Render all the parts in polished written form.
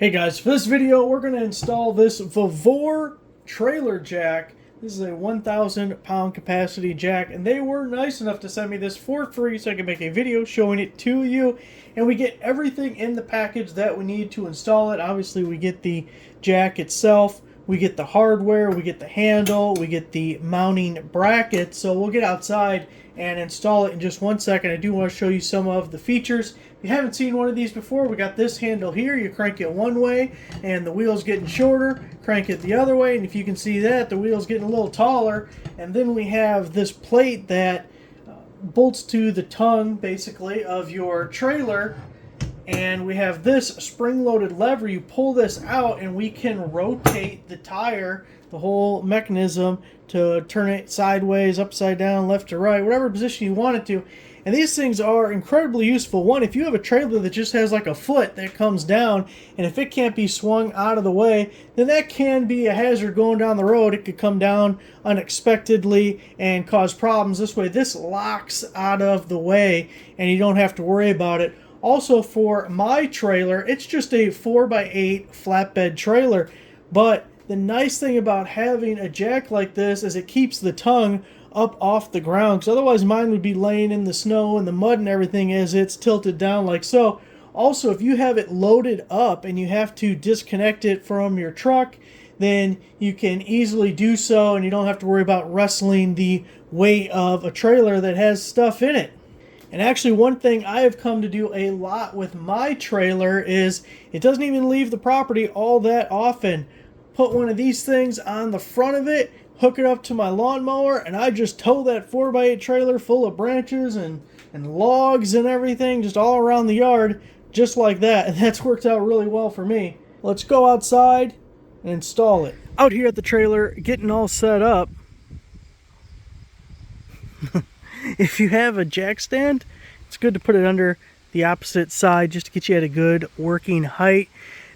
Hey guys, for this video we're going to install this VEVOR trailer jack. This is a 1,000 pound capacity jack, and they were nice enough to send me this for free so I can make a video showing it to you. And we get everything in the package that we need to install it. Obviously we get the jack itself, we get the hardware, we get the handle, we get the mounting bracket. So we'll get outside and install it in just 1 second. I do want to show you some of the features. If you haven't seen one of these before, we got this handle here. You crank it one way and the wheel's getting shorter. Crank it the other way, and if you can see that, the wheel's getting a little taller. And then we have this plate that bolts to the tongue, basically, of your trailer. And we have this spring-loaded lever. You pull this out and we can rotate the tire, the whole mechanism, to turn it sideways, upside down, left to right, whatever position you want it to. And these things are incredibly useful. One, if you have a trailer that just has like a foot that comes down, and if it can't be swung out of the way, then that can be a hazard going down the road. It could come down unexpectedly and cause problems. This way, this locks out of the way and you don't have to worry about it. Also, for my trailer, it's just a 4x8 flatbed trailer, but the nice thing about having a jack like this is it keeps the tongue up off the ground, because otherwise mine would be laying in the snow and the mud and everything as it's tilted down like so. Also, if you have it loaded up and you have to disconnect it from your truck, then you can easily do so and you don't have to worry about wrestling the weight of a trailer that has stuff in it. And actually, one thing I have come to do a lot with my trailer is it doesn't even leave the property all that often. Put one of these things on the front of it, hook it up to my lawnmower, and I just tow that 4x8 trailer full of branches and logs and everything just all around the yard, just like that. And that's worked out really well for me. Let's go outside and install it. Out here at the trailer, getting all set up. If you have a jack stand, it's good to put it under the opposite side just to get you at a good working height.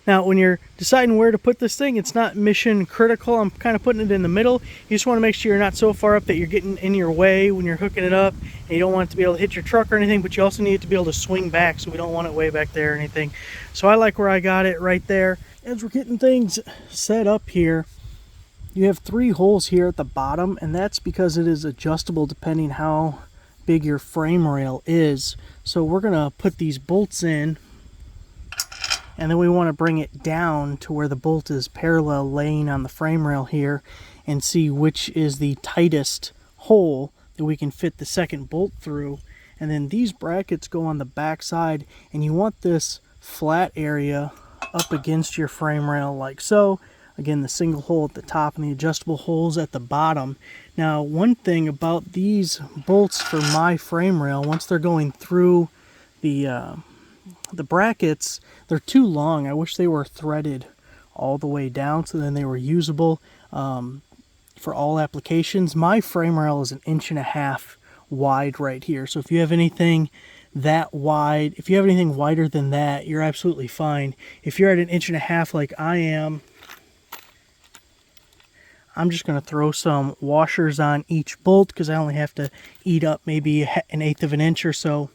Now, when you're deciding where to put this thing, it's not mission critical. I'm kind of putting it in the middle. You just want to make sure you're not so far up that you're getting in your way when you're hooking it up, and you don't want it to be able to hit your truck or anything, but you also need it to be able to swing back, so we don't want it way back there or anything. So I like where I got it right there. As we're getting things set up here, you have 3 holes here at the bottom, and that's because it is adjustable depending how big your frame rail is. So we're going to put these bolts in, and then we want to bring it down to where the bolt is parallel laying on the frame rail here, and see which is the tightest hole that we can fit the second bolt through. And then these brackets go on the back side, and you want this flat area up against your frame rail like so. Again, the single hole at the top and the adjustable holes at the bottom. Now, one thing about these bolts for my frame rail, once they're going through the brackets, they're too long. I wish they were threaded all the way down so then they were usable for all applications. My frame rail is 1.5 inches wide right here. So if you have anything that wide, if you have anything wider than that, you're absolutely fine. If you're at 1.5 inches like I am, I'm just going to throw some washers on each bolt because I only have to eat up maybe 1/8 of an inch or so.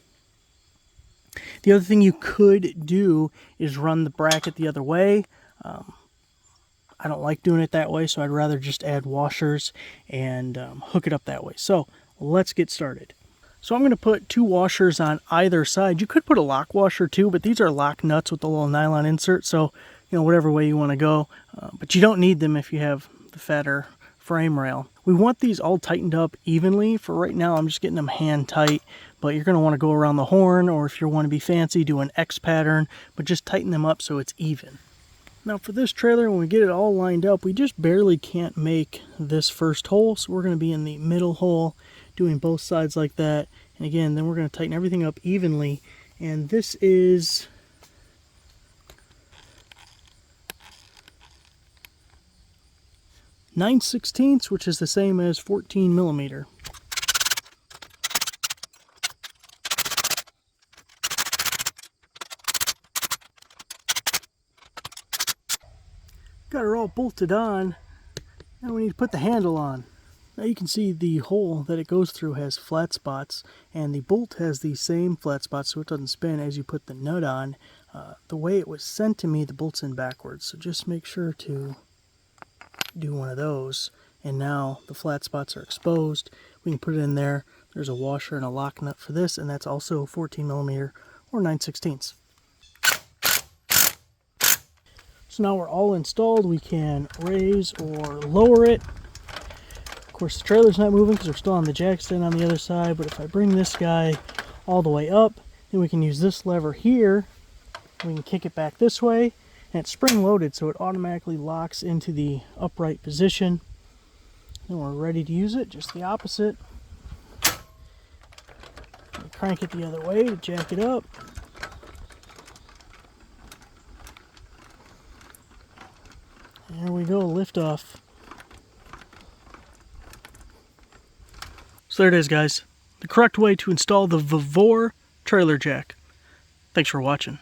The other thing you could do is run the bracket the other way. I don't like doing it that way, so I'd rather just add washers and hook it up that way. So let's get started. So I'm going to put 2 washers on either side. You could put a lock washer too, but these are lock nuts with a little nylon insert, so you know, whatever way you want to go. But you don't need them if you have the fatter frame rail. We want these all tightened up evenly. For right now, I'm just getting them hand tight, but you're going to want to go around the horn, or if you want to be fancy, do an X pattern, but just tighten them up so it's even. Now for this trailer, when we get it all lined up, we just barely can't make this first hole, so we're going to be in the middle hole doing both sides like that. And again, then we're going to tighten everything up evenly, and this is 9/16, which is the same as 14 millimeter. Got her all bolted on. Now we need to put the handle on. Now you can see the hole that it goes through has flat spots, and the bolt has the same flat spots so it doesn't spin as you put the nut on. The way it was sent to me, the bolt's in backwards, so just make sure to do one of those. And now the flat spots are exposed. We can put it in there. There's a washer and a lock nut for this, and that's also 14mm or 9/16. So now we're all installed. We can raise or lower it. Of course, the trailer's not moving because we're still on the jack stand on the other side, but if I bring this guy all the way up, then we can use this lever here. We can kick it back this way, and it's spring loaded, so it automatically locks into the upright position. Then we're ready to use it, just the opposite. Crank it the other way to jack it up. There we go, lift off. So there it is, guys. The correct way to install the VEVOR trailer jack. Thanks for watching.